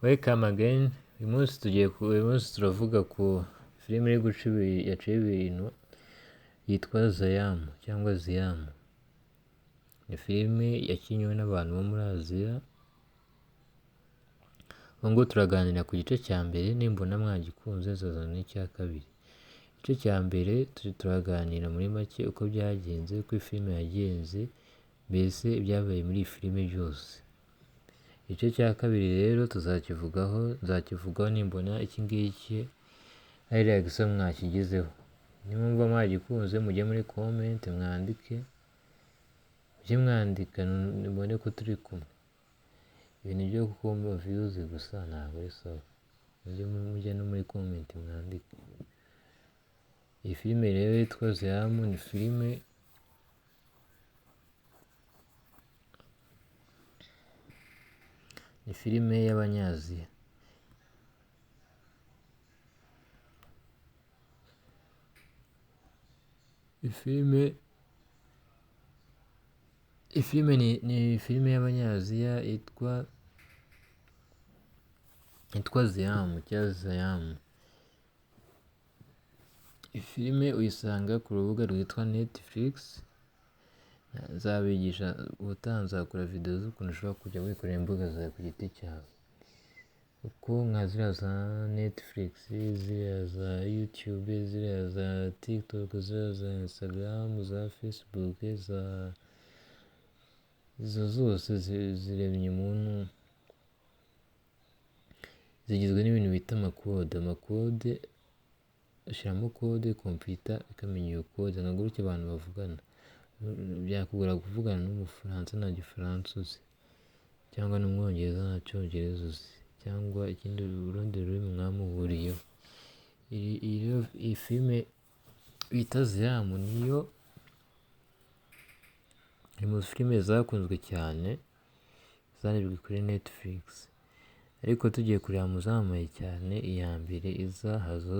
Welcome again. Uyu munsi turavuga ku filime iri guca yaciye ibintu yitwa Zayamu cyangwa Ziyamu. Ni filime yakinnyeho n'abantu bo muri Aziya. Ubu ngubu turaganira ku gice cya mbere, nimbona mwagikunze zazana n'icya kabiri. Igice cya mbere turaganira muri make uko byagenze, uko filime yagenze, mbese ibyabaye muri iyi filime byose. Igice cya kabiri rero nzakivugaho nimbona iki ngiki ari reaction mwakigezeho. Nimwumva mwagikunze mujye muri comment mwandike, nibone ko turi kumwe. Ibintu byo kumva views gusa ntabwo ari sawa, mujye no muri comment mwandike. Iyi filime rero yitwa Zayamu ni filime y'Abanyaziya. Iyi filime ni filime y'Abanyaziya yitwa Ziyamu cyangwa Zayamu. Iyi filime uyisanga ku rubuga rwitwa Netflix. Nzabigisha ubutaha, nzakora video z'ukuntu ushobora kujya wikorera imbuga zawe ku giti cyawe, uko nka ziriya za Netflix, ziriya za YouTube, ziriya za TikTok, ziriya za Instagram, za Facebook, izo zose ziremye umuntu, zigizwe n'ibintu bita amakode. Ushyiramo kode, computer ikamenya iyo kode, nka gutya abantu bavugana. Byakugora kuvugana n'Umufaransa nta Gifaransa uzi, cyangwa n'Umwongereza nta Cyongereza uzi, cyangwa ikindi urundi rurimi mwamuhuriyeho. Iyi filime bita Ziyamu niyo iri mu filime zakunzwe cyane, zarebwe kuri Netflix. Ariko tugiye kureba mu zamaye cyane, iya mbere iza hazo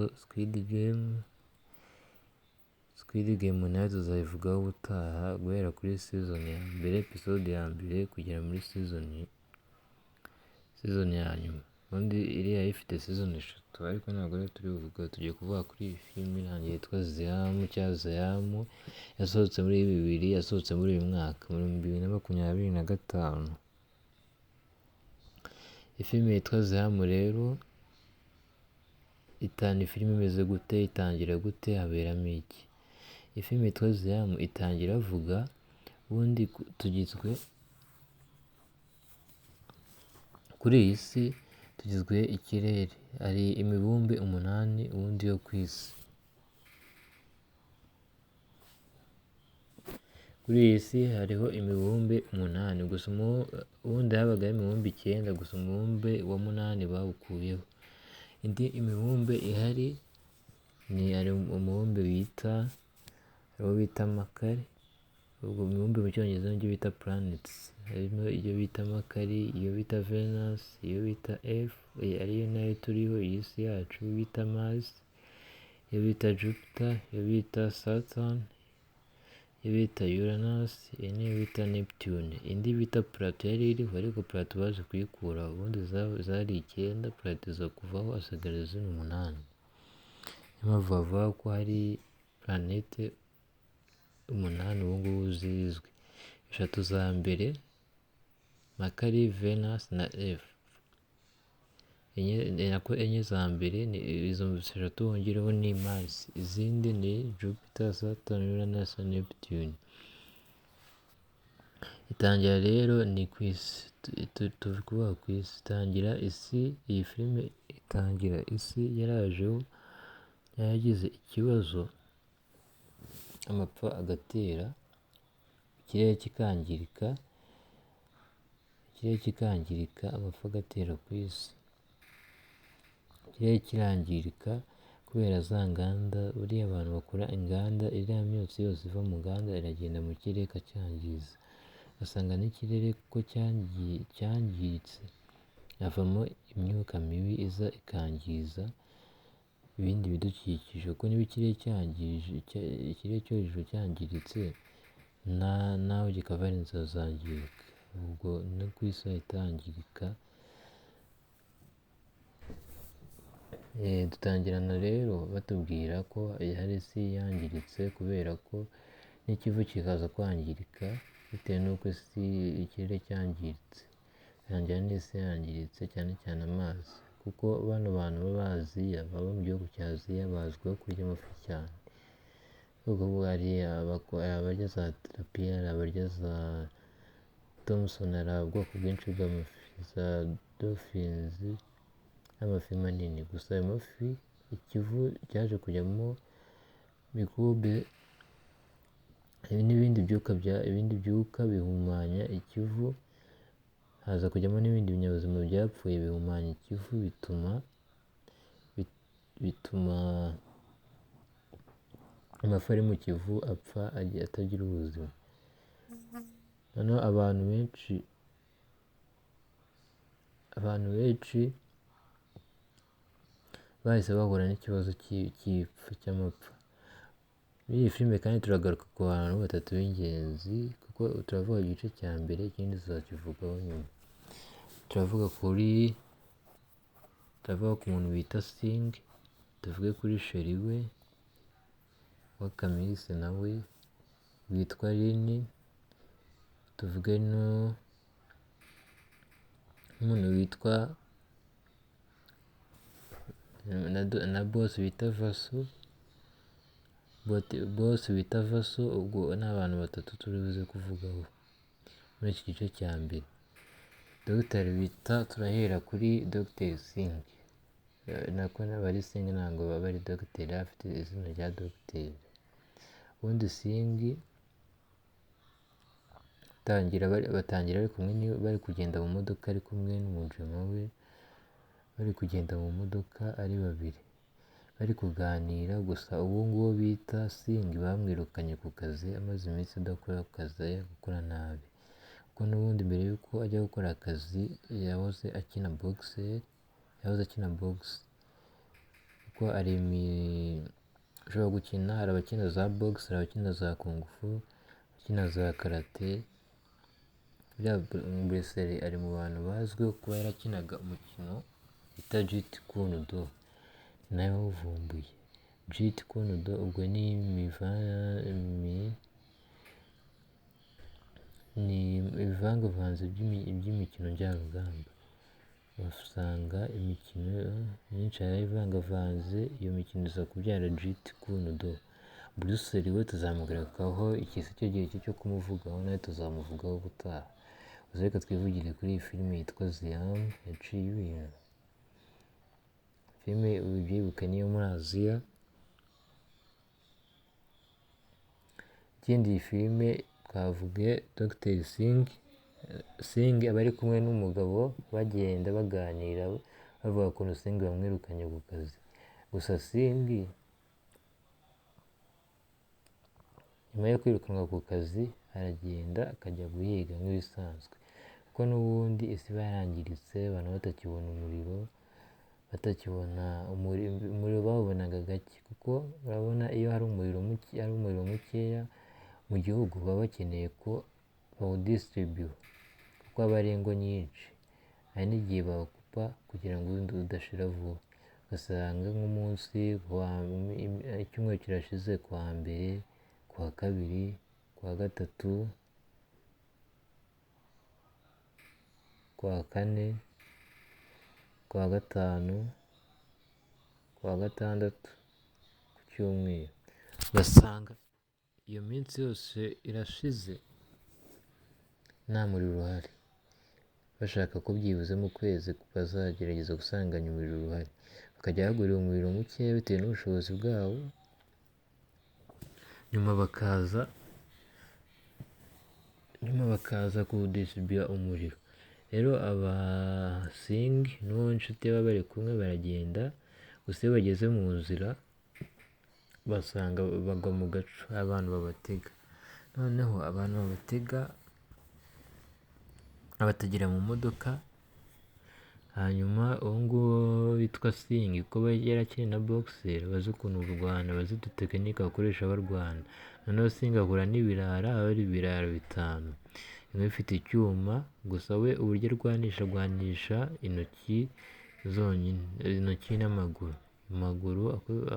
Squid Game nayo tuzayivugaho ubutaha, guhera kuri season ya mbere, episode ya mbere kugera muri season ya nyuma. Ubundi iriya ifite season 3, ariko ntabwo rero turi buvuga. Tugiye kuvuga kuri iyi filime irangiye yitwa Ziyamu cyangwa Zayamu, yasohotse muri uyu mwaka, muri 2025. Ifilime yitwa Zayamu rero ni filime imeze gute, itangira gute, haberamo iki? Ifilime yitwa Zayamu itangira avuga, ubundi tugizwe kuri iyi si, tugizwe ikirere, hari imibumbe 8 ubundi yo ku isi. Kuri iyi si hariho imibumbe 8 gusa, ubundi habagaho imibumbe 9 gusa, umubumbe wa 8 bawukuyeho. Indi imibumbe ihari hari umubumbe bita Makari. Ubwo imibumbe mu cyongereza nibyo bita planets. Harimo iyo bita Makari, iyo bita Venus, iyo bita Earth, ariyo nayo turiho, iyi si yacu, iyo bita Mars, iyo bita Jupiter, iyo bita Saturn, iyo bita Uranus, niyo bita Neptune. Indi bita Pluto yari iriho, ariko Pluto baje kuyikura, ubundi zari 9, Pluto iza kuvaho, hasigara zino 8. Niyo mpamvu bavuga ko hari planete 8 ubu ngubu zizwi. 3 za mbere Makari, Venus na Earth. 4 za mbere ni izo 3 wongereho ni Mars, izindi ni Jupiter, Saturn, Uranus na Neptune. Itangira rero ni ku isi, turi kuvuga ku isi. Itangira isi, iyi filime itangira isi yarajeho, yagize ikibazo, amapfa agatera, ikirere kikangirika, amapfa agatera ku isi. Ikirere kirangirika kubera za nganda, buriya abantu bakora inganda, iriya myotsi yose iva mu nganda iragenda mu kirere ikacyangiza. Ugasanga n'ikirere kuko cyangiritse, havamo imyuka mibi iza ikangiza ibindi bidukikije. Kuko niba ikirere cyo hejuru cyangiritse, nawe gikava inzira zangirika. Ubwo no ku isi hahita hangirika Dutangirana rero batubwira ko hari isi yangiritse kubera ko n'ikivu kikaza kwangirika bitewe n'uko ikirere cyangiritse, birangira n'isi yangiritse cyane cyane amazi, kuko bano bantu b'Aziya baba mu gihugu cya Aziya bazwiho kurya amafi cyane, ubwo hari abarya za tirapiya, hari abarya za Thompson, hari ubwoko bwinshi bw'amafi, za dolphins, amafi manini. Gusa ayo mafi ikivu cyaje kujyamo mikorobe n'ibindi byuka bihumanya ikivu, haza kujyamo n'ibindi binyabuzima byapfuye bihumanya ikivu, bituma amafi ari mu kivu apfa atagira ubuzima. Noneho abantu benshi bahise bahura n'ikibazo cy'amapfa. Muri iyi filime kandi turagaruka ku bantu batatu b'ingenzi, kuko turavuga igice cya mbere, ikindi tuzakivugaho nyuma. Turavuga ku muntu bita Singh, tuvuge kuri sheri we wa Kamise nawe witwa Rini, tuvuge n'umuntu witwa na boss bita Vasu. Ubwo ni abantu batatu turi buze kuvugaho muri iki gice cya mbere. Dogiteri turahera kuri Dr Singh, nako n'abari Singh ntabwo baba ari dogiteri, afite izina rya dogiteri. Ubundi Singh batangira bari kugenda mu modoka ari kumwe n'umujama we, bari kugenda mu modoka ari babiri bari kuganira. Gusa uwo nguwo bita Singh bamwirukanye ku kazi amaze iminsi adakora akazi, gukora nabi, kuko n'ubundi mbere y'uko ajya gukora akazi yahoze akina box, kuko ushobora gukina, hari abakina za box, hari abakina za kung fu, abakina za karate. Bruce ari mu bantu bazwiho kuba yarakinaga umukino bita Jeet Kune Do, nawe wawuvumbuye. Jeet Kune Do ubwo ni ibivangavanze by'imikino njyarugamba. Usanga imikino myinshi yarayivangavanze, iyo mikino iza kubyara Jeet Kune Do. Bruce Lee we tuzamugarukaho, iki si cyo gihe cyo kumuvugaho, nawe tuzamuvugaho ubutaha. Gusa reka twivugire kuri iyi filime yitwa Siam yaciye ibintu. Filime ubyibuke niyo muri Aziya. Ikindi iyi filime twavuge Dr Singh aba ari kumwe n'umugabo, bagenda baganira bavuga ukuntu Singh bamwirukanye ku kazi. Gusa Singh nyuma yo kwirukanwa ku kazi aragenda akajya guhiga nk'ibisanzwe, kuko n'ubundi isi iba yarangiritse, abantu batakibona umuriro, umuriro bawubonaga gake, kuko urabona iyo hari umuriro mukeya mu gihugu baba bakeneye ko bawudistribute, kuko aba ari ingo nyinshi. Hari n'igihe bawukupa kugira ngo udashira vuba, ugasanga nk'umunsi icyumweru kirashize kuwa mbere, kuwa kabiri, kuwa gatatu, kuwa kane, kuwa gatanu, kuwa gatandatu, ku cyumweru, ugasanga iyo minsi yose irashize nta muriro uhari. Bashaka ko byibuze mu kwezi bazagerageza gusanganya umuriro uhari, bakajya bagurira umuriro mukeya bitewe n'ubushobozi bwabo, nyuma bakaza kuwudistribuya umuriro. Rero aba Singh n'uwo inshuti baba bari kumwe baragenda, gusa iyo bageze mu nzira basanga bagwa mu gaco, abantu babatega. Noneho abantu babategera mu modoka, hanyuma uwo nguwo witwa Singh kuko yarakina na boxer, bazi ukuntu barwana, bazi udutekinike bakoresha barwana. Noneho Singh ahura n'ibirara, aba ari ibirara 5, bimwe bifite icyuma, gusa we uburyo arwanisha intoki zonyine, intoki n'amaguru. Amaguru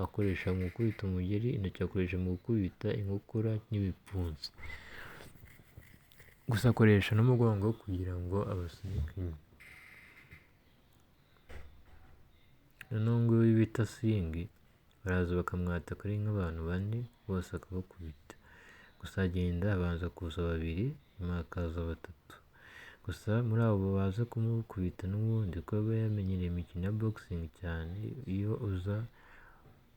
akoresha mu gukubita umugeri, intoki akoresha mu gukubita inkokora n'ibipfunsi. Gusa akoresha n'umugongo kugira ngo abasunike inyuma. Noneho nguyu bita Singi baraza bakamwataka ari nk'abantu bane, bose akabakubita. Gusa agenda abanza kuza babiri, nyuma hakaza batatu. Gusa muri abo baza kumukubita n'ubundi ko aba yamenyereye imikino ya boxing cyane, iyo uza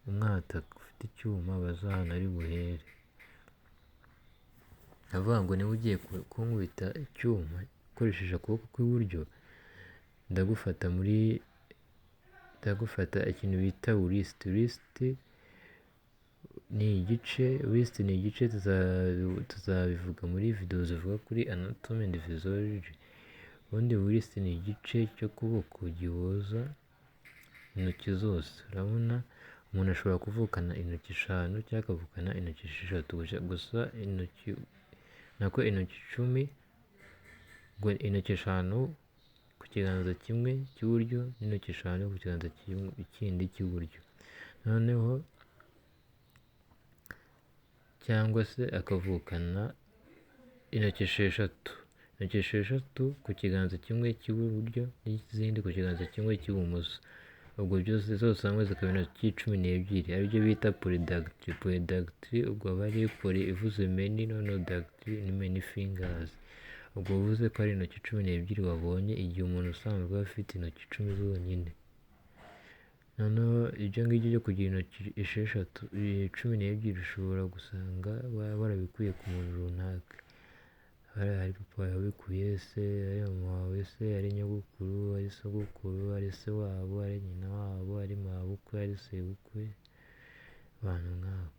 umwataka ufite icyuma baza ahantu ari buhere. Avuga ngo niba ugiye kunkubita icyuma ukoresheje ukuboko kw'iburyo, ndagufata ikintu bita wrist. Wrist ni igice tuzabivuga muri video zivuga kuri anatomy and physiology. Ubundi wrist ni igice cy'ukuboko gihuza intoki zose. Urabona umuntu ashobora kuvukana intoki 5 cyangwa akavukana intoki 6, gusa intoki 10, intoki 5 ku kiganza kimwe cy'iburyo n'intoki 5 ku kiganza kindi cy'iburyo. Noneho cyangwa se akavukana intoki 6 ku kiganza kimwe cy'iburyo n'izindi ku kiganza kimwe cy'ibumoso. Ubwo byose zose hamwe zikaba intoki 12, aribyo bita polydactyly. Polydactyly ubwo aba ari poly ivuze many, noneho dactyly ni many fingers. Ubwo bivuze ko ari intoki 12 wabonye, igihe umuntu usanzwe afite intoki 10 zonyine. Noneho ibyo ngibyo byo kugira intoki 12 ushobora gusanga warabikuye ku muntu runaka. Hari papa wawe wabikuye se, ari mama wawe se, ari nyogokuru, ari sogokuru, ari se wabo, ari nyina wabo, ari mabukwe, ari sebukwe, abantu nk'abo.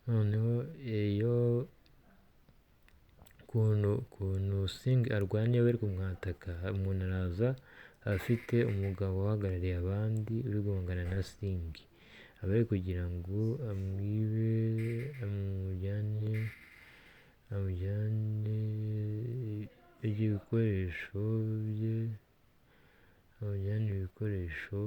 Noneho iyo ukuntu Singi arwanya bari kumwataka, umuntu araza afite umugabo uhagarariye abandi uri guhangana na Singi, aba ari kugira ngo amwibe, amujyane ibikoresho bye, amujyane ibikoresho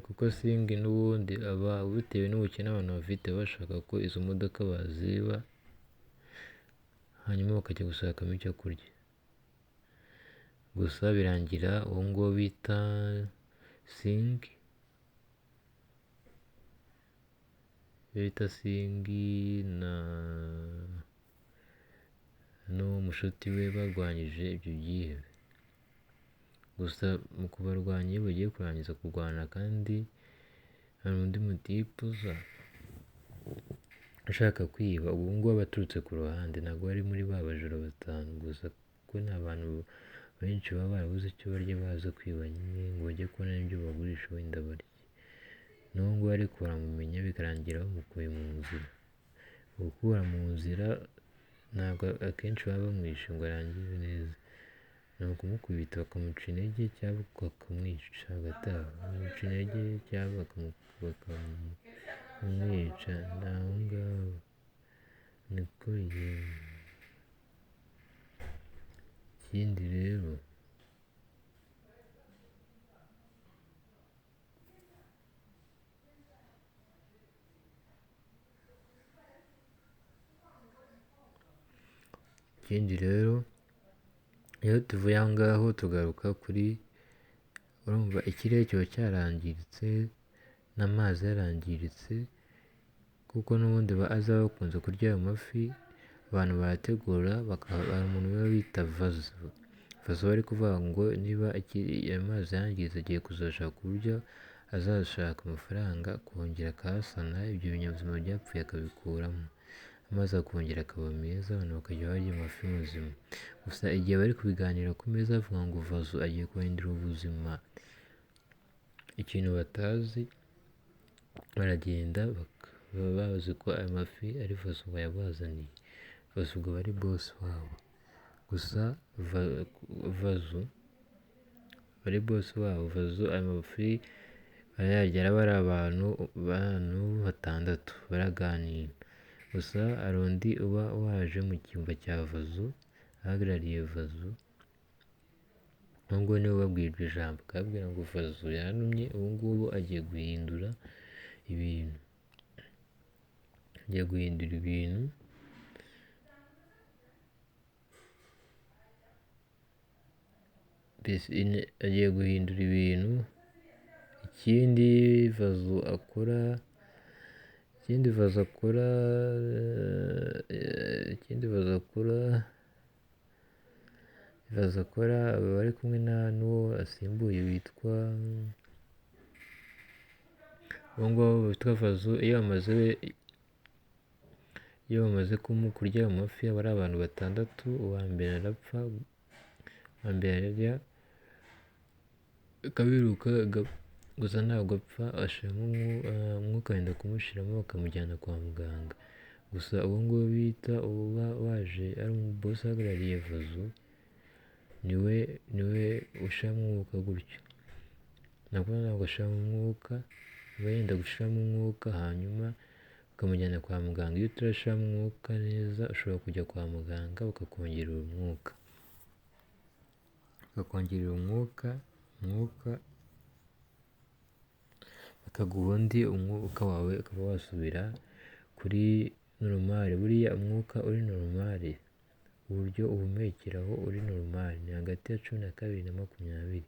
kuko Singi n'ubundi aba bitewe n'ubukene abantu bafite bashaka ko izo modoka baziba, hanyuma bakajya gushakamo icyo kurya. Gusa birangira uwo nguwo bita Singi n'umushuti we barwanyije ibyo byihebe. Gusa mu kubarwanya iyo bagiye kurangiza kurwana, kandi hari undi mutipe uza ashaka kwiba, ubu ngubu aba aturutse ku ruhande, ntabwo ari muri ba bajura 5 gusa, kuko ni abantu benshi baba barabuze icyo barya baza kwiba nyine ngo bajye kubona n'ibyo bagurisha wenda barya. N'uwo nguwo ariko baramumenya bikarangira bamukuye mu nzira. Gukura mu nzira ntabwo akenshi baba bamwishe ngo arangize neza, ni ukumukubita bakamuca intege cyangwa bakamwica hagati aho, bamuca intege cyangwa bakamwica. Naho ngaho niko bigenda. Ikindi rero iyo tuvuye aho ngaho tugaruka kuri, urumva ikirere kiba cyarangiritse n'amazi yarangiritse, kuko n'ubundi aza bakunze kurya ayo mafi. Abantu barategura, hari umuntu biba bita vazo bari kuvuga ngo niba amazi yangiritse agiye kuzashaka uburyo azashaka amafaranga kongera akahasana ibyo binyabuzima byapfuye akabikuramo, amazi akongera akaba meza, abantu bakajya barya amafi mazima. Gusa igihe bari kubiganira ku meza bavuga ngo vazo agiye kubahindura ubuzima, ikintu batazi baragenda baba bazi ko aya mafi ari vazo bayabazaniye. Vazo ubwo bari boss wabo. Gusa vazo bari boss wabo, vazo aya mafi barayarya. araba ari abantu batandatu baraganira. Gusa hari undi uba waje mu cyumba cya Vazu ahagarariye Vazu, uwo nguwo niwe ubabwirwa ijambo akababwira ngo Vazu yantumye, ubu ngubu agiye guhindura ibintu, agiye guhindura ibintu ikindi Vazu akora aba ari kumwe n'uwo asimbuye witwa uwo nguwo witwa Vazu. Iyo bamaze kurya amafi aba ari abantu batandatu, uwa mbere arapfa, uwa mbere ararya akabiruka gusa ntabwo apfa, ashiramo umwuka wenda kumushiramo bakamujyana kwa muganga. Gusa uwo nguwo bita uba waje ari umubosi uhagarariye Vazu niwe ushiramo umwuka gutyo, ntabwo ashiramo umwuka, aba yenda gushiramo umwuka hanyuma bakamujyana kwa muganga. Iyo utarashiramo umwuka neza ushobora kujya kwa muganga bakakongerera umwuka, bakaguha undi umwuka wawe ukaba wasubira kuri normal. Buriya umwuka uri normal, uburyo uhumekeraho uri normal ni hagati ya 12 na 20.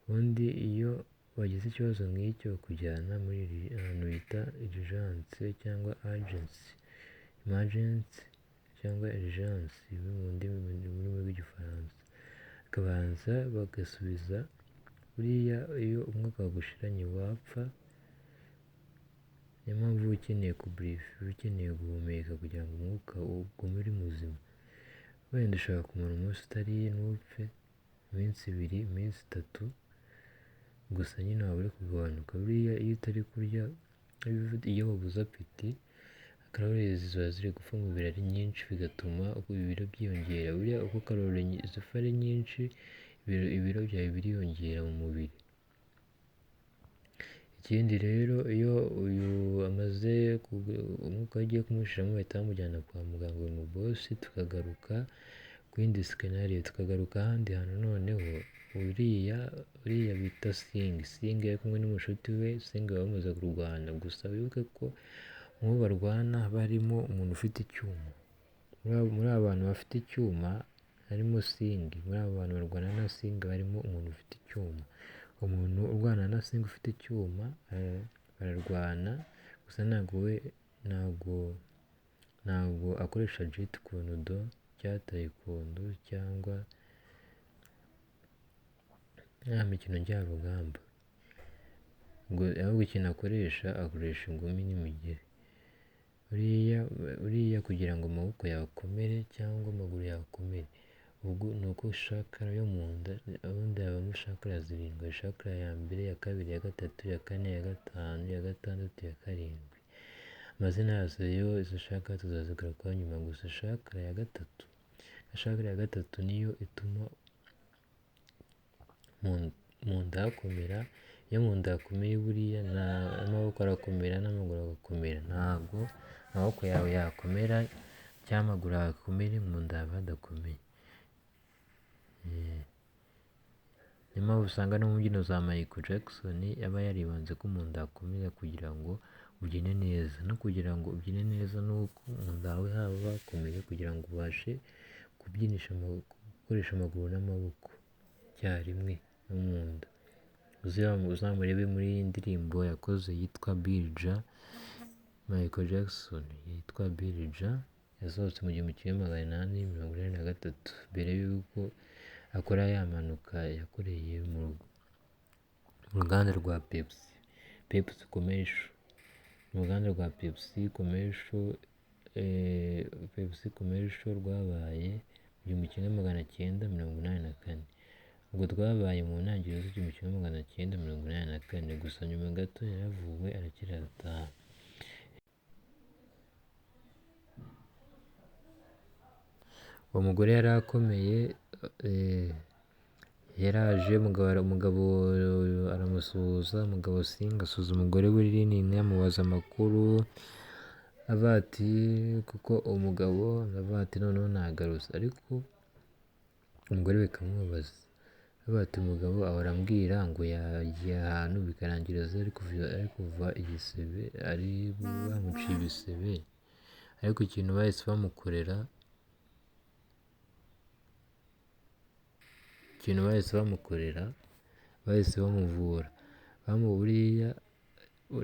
Ubundi iyo wagize ikibazo nk'icyo kujyana muri ahantu bita urgence cyangwa emergency cyangwa urgence mu rurimi rw'igifaransa, bakabanza bagasubiza. Buriya iyo umwuka wagushiranye wapfa, niyo mpamvu uba ukeneye ukeneye guhumeka kugira ngo umwuka ugume uri muzima. Wenda ushobora kumara umunsi utariye ntupfe, iminsi 2, iminsi 3, gusa nyine waba uri kugabanuka. Buriya iyo utari kurya, iyo wabuze apeti, karori ziba ziri gupfa mu mubiri ari nyinshi, bigatuma ibiro byiyongera. Buriya uko karori zipfa ari nyinshi, ibiro byawe biriyongera mu mubiri. Ikindi rero iyo uyu amaze umwuka agiye kumushiramo bahita bamujyana kwa muganga, uyu mubosi, tukagaruka ku yindi scenario, tukagaruka ahandi hantu noneho. Uriya bita Sing ari kumwe n'umushuti we. Sing baba bamaze kurwana, gusa wibuke ko mu barwana barimo umuntu ufite icyuma. Muri aba bantu bafite icyuma harimo Sing, muri aba bantu barwana na Sing harimo umuntu ufite icyuma. Umuntu urwana na Sing ufite icyuma bararwana, gusa ntabwo akoresha Jeet Kune Do cyangwa Taekwondo cyangwa ya mikino njyarugamba, ahubwo ikintu akoresha ingumi n'imigeri. Buriya kugira ngo amaboko yawe akomere cyangwa amaguru yawe akomere, ubwo ni uko chakra yo mu nda, ubundi habamo chakra 7: chakra ya mbere, ya kabiri, ya gatatu, ya kane, ya gatanu, ya gatandatu, ya karindwi. Amazina yazo yo izo chakra tuzazigarukaho nyuma. Gusa chakra ya gatatu niyo ituma mu nda hakomera. Iyo mu nda hakomeye buriya n'amaboko arakomera n'amaguru agakomera. Ntabwo amaboko yawe yakomera cyangwa amaguru yawe akomere mu nda haba hadakomeye. Niyo mpamvu usanga no mu mbyino za Michael Jackson aba yaribanze ko mu nda hakomera kugira ngo ubyine neza. No kugira ngo ubyine neza nuko mu nda hawe haba hakomeye kugira ngo ubashe gukoresha amaguru n'amaboko icyarimwe no mu nda. Uzamurebe muri iyi ndirimbo yakoze yitwa Birja, Michael Jackson, yitwa Birja, yasohotse mu 1883, mbere y'uko akora ya mpanuka yakoreye mu ruganda rwa Pepsi Commercial. Mu ruganda rwa Pepsi Commercial rwabaye mu 1984. Ubwo rwabaye mu ntangiriro z'1984, gusa nyuma gato yaravuwe arakira arataha. Uwo mugore yari akomeye, yaraje umugabo aramusuhuza, umugabo Singa asuhuza umugore we Rinini amubaza amakuru, avuga ati kuko umugabo avuga ati noneho nagarutse, ariko umugore bikamubabaza, avuga ati umugabo ahora ambwira ngo yagiye ahantu bikarangiriza ari kuva igisebe, ari bamuciye ibisebe, ariko ikintu bahise bamukorera, bahise bamuvura, buriya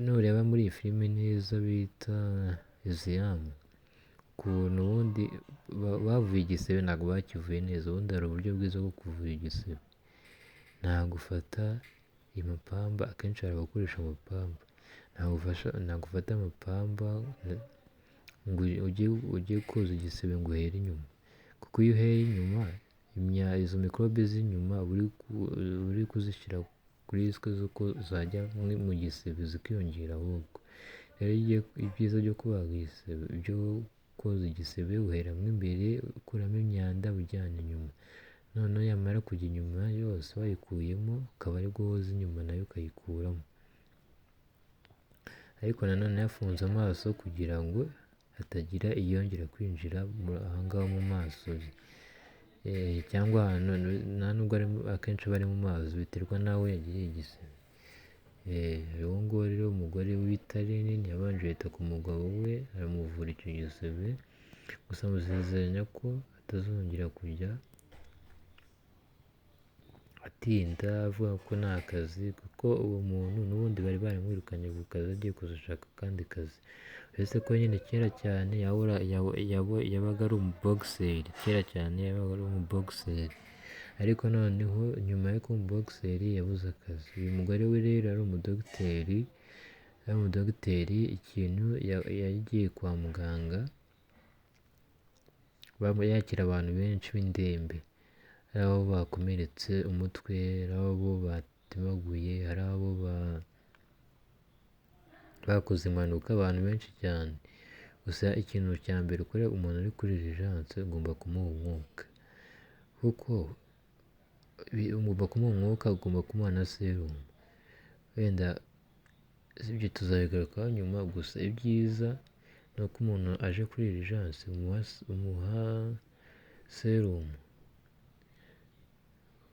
nureba muri iyi filime neza bita Iziyamu, ukuntu ubundi bavuye igisebe ntabwo bakivuye neza, ubundi hari uburyo bwiza bwo kuvura igisebe, ntabwo ufata amapamba, akenshi hari abakoresha amapamba, ntabwo ufata amapamba ngo ujye koza igisebe ngo uhere inyuma, kuko iyo uheye inyuma izo mikorobe z'inyuma uri kuzishyira kuri risike z'uko zajya mu gisebe zikiyongera, ahubwo rero ibyiza byo koza igisebe uheramo imbere ukuramo imyanda ujyana inyuma, noneho yamara kujya inyuma yose wayikuyemo ukaba aribwo woza inyuma nayo ukayikuramo, ariko nanone yafunze amaso kugira ngo hatagira iyongera kwinjira ahangaha mu maso cyangwa ahantu nta nubwo akenshi bari mu mazi, biterwa n'aho yagiriye igisebe. Uwo nguwo rero umugore wita Rinini yabanje yita ku mugabo we aramuvura icyo gisebe, gusa amusezeranya ko atazongera kujya atinda avuga ko nta kazi, kuko uwo muntu n'ubundi bari baramwirukanye ku kazi agiye kuzashaka akandi kazi, uretse ko nyine kera cyane yabaga ari umuboguseri, ariko noneho nyuma yo kuba umuboguseri yabuze akazi. Uyu mugore we rero ari umudogiteri, ikintu yagiye kwa muganga yakira abantu benshi b'indembe, hari abo bakomeretse umutwe, hari abo batemaguye, hari abo bakoze impanuka, abantu benshi cyane. Gusa ikintu cya mbere ukorera umuntu uri kuri Urgence ugomba kumuha umwuka, kuko ugomba kumuha umwuka, ugomba kumuha na serumu, wenda ibyo tuzabigarukaho nyuma, gusa ibyiza ni uko umuntu aje kuri Urgence umuha serumu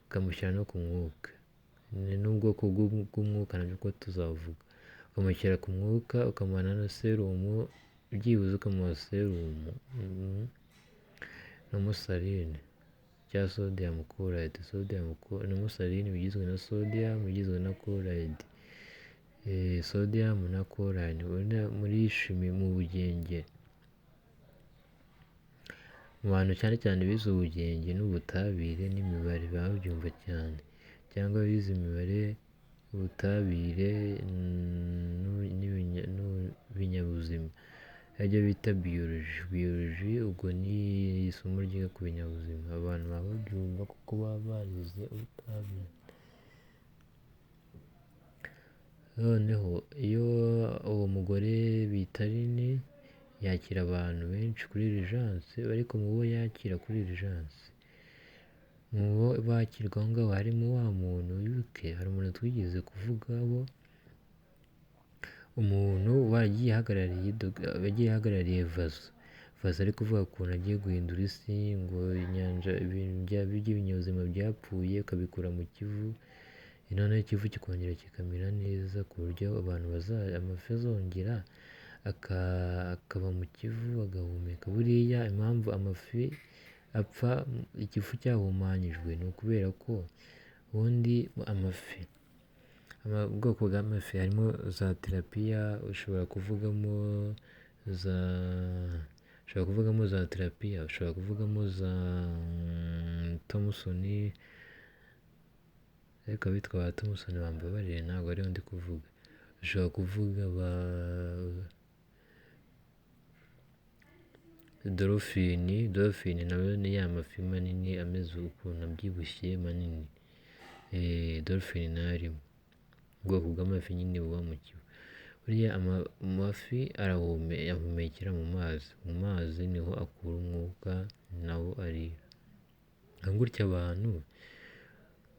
ukamushyira no ku mwuka, n'ubwoko bw'umwuka nabyo ko tuzavuga, ukamushyira ku mwuka ukamuha na serumu, byibuze ukamuha serumu n'umusarine cyangwa sodium chloride, n'umusarine bigizwe na sodium, bigizwe na chloride, sodium na chloride muri shimi mu bugenge, mu bantu cyane cyane bize ubugenge n'ubutabire n'imibare babyumva cyane, cyangwa bize imibare, ubutabire n'ibinyabuzima, aribyo bita biyoloji, ubwo ni isomo ryiga ku binyabuzima, abantu baba babyumva kuko baba barize ubutabire. Noneho iyo uwo mugore bita Rini yakira abantu benshi kuri Urgence, ariko mu bo yakira kuri Urgence, mu bo bakirwa aho ngaho harimo wa muntu wibuke, hari umuntu twigeze kuvugaho, umuntu wagiye ahagarariye vaso ari kuvuga ukuntu agiye guhindura isi, ngo inyanja by'ibinyabuzima byapfuye ukabikura mu Kivu, noneho Ikivu kikongera kikamera neza, ku buryo abantu amafi azongera akaba mu Kivu agahumeka. Buriya impamvu amafi apfa Ikivu cyahumanyijwe ni ukubera ko ubundi ubwoko bw'amafi harimo za tirapiya, ushobora kuvugamo za tirapiya, ushobora kuvugamo za Thompsoni, ariko abitwa ba Thompsoni bambabarire ntabwo ariho ndi kuvuga, ushobora kuvuga ba dolphine nawe ni ya mafi manini ameze ukuntu abyibushye manini, dolphine nayo arimo, ubwoko bw'amafi nyine buba mu Kivu. Buriya amafi ahumekera mu mazi niho akura umwuka nawo arira, gutya abantu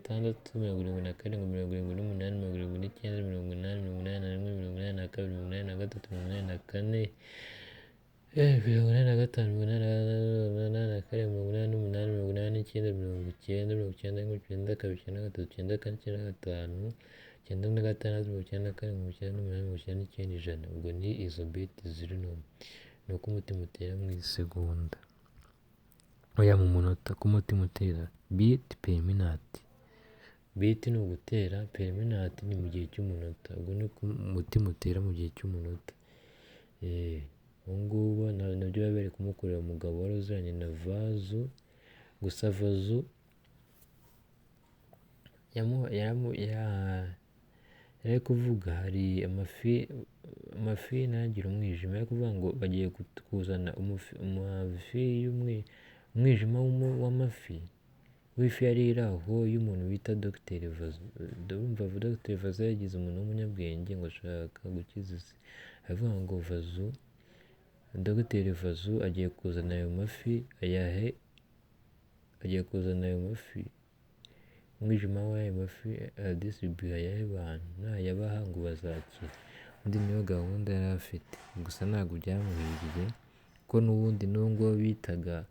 6, 74, 78, 79, 80, 81, 82, 83, 84, 85, 90, ubwo ni izo biti ziri ni uko umutima utera mu isegonda, oya mu munota, ko umutima utera biti periminati. Biti ni ugutera, periminati ni mu gihe cy'umunota, ubwo ni uko umutima utera mu gihe cy'umunota. Ubu ngubu nabyo biba bari kumukorera umugabo wari uziranye na Vazu, gusa Vazu yari kuvuga hari amafi ntagira umwijima, yari kuvuga ngo bagiye kuzana umwijima w'amafi w'ifi yari iri aho y'umuntu bita Dr Vazu. Ndumva Dr Vazu yagize umuntu w'umunyabwenge ngo ashaka gukiza isi, aravuga ngo Dr Vazu agiye kuzana ayo mafi, umwijima w'ayo mafi adisibuye ayahe bantu, nayabaha ngo bazakira. Undi niyo gahunda yari afite, gusa ntabwo byamuhiriye ko n'ubundi n'ubwo bitaga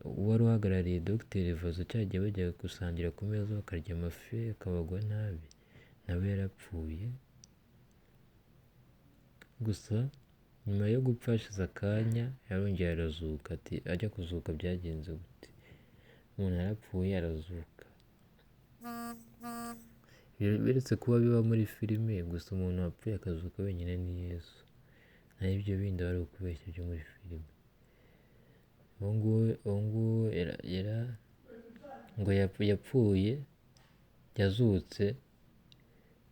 uwari uhagarariye Dr Vazu cyagiye bajya gusangira ku meza bakarya amafi akabagwa nabi, nawe yarapfuye. Gusa nyuma yo gupfa hashize akanya yarongeye arazuka. Ati ajya kuzuka byagenze gute? Umuntu yarapfuye arazuka. Biretse kuba biba muri filime, gusa umuntu wapfuye akazuka wenyine ni Yesu. naho ibyo bindi wari ukubeshya byo muri filime. uwo nguwo ngo yapfuye yazutse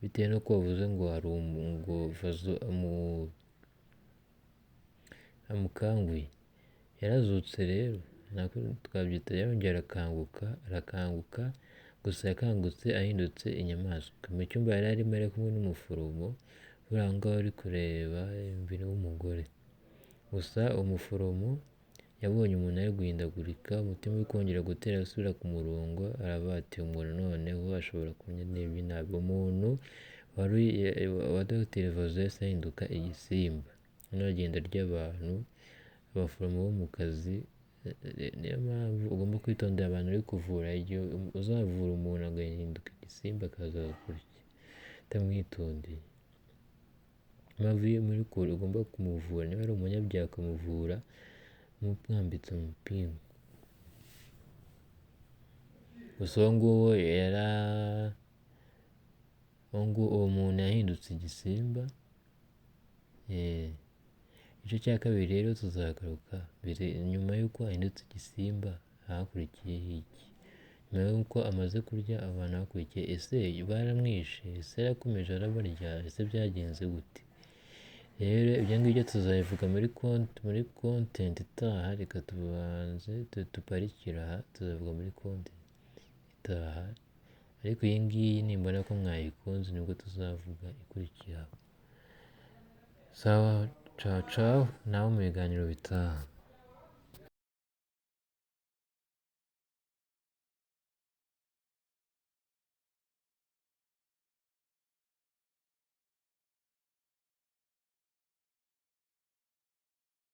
bitewe nuko bavuze ngo hari amukanguye. Yarazutse rero, nako twabyita yarongera arakanguka, gusa yakangutse ahindutse inyamaswa. Mu cyumba yari arimo ari kumwe n'umuforomo uri aho ngaho ari kureba imbere w'umugore. Gusa umuforomo yabonye umuntu ari guhindagurika, umutima uri kongera gutera asubira ku murongo, arabatiye umuntu noneho ashobora kumenya n'ibyo nabi. Umuntu wa Dr. Vazos ahinduka igisimba, noneho agenda arya abantu. Abaforomo bo mu kazi, niyo mpamvu ugomba kwitondera abantu uri kuvura. Igihe uzavura umuntu agahinduka igisimba akaza kurya utamwitondeye, impamvu iyo muri kure ugomba kumuvura. Niba ari umunyabyaha ukamuvura mwambitse amapingu. Gusa uwo muntu yahindutse igisimba. Igice cya kabiri rero tuzagaruka nyuma y'uko ahindutse igisimba hakurikiyeho iki, nyuma y'uko amaze kurya abantu hakurikiye, ese baramwishe, ese yarakomeje arabarya, ese byagenze gute? Rero ibyo ngibyo tuzabivuga muri content itaha. Reka tubanze tuparikira aha, tuzavuga muri content itaha, ariko iyi ngiyi nimbona ko mwayikunze nibwo tuzavuga ikurikiraho. Sawa, ciao ciao, nawe mu biganiro bitaha.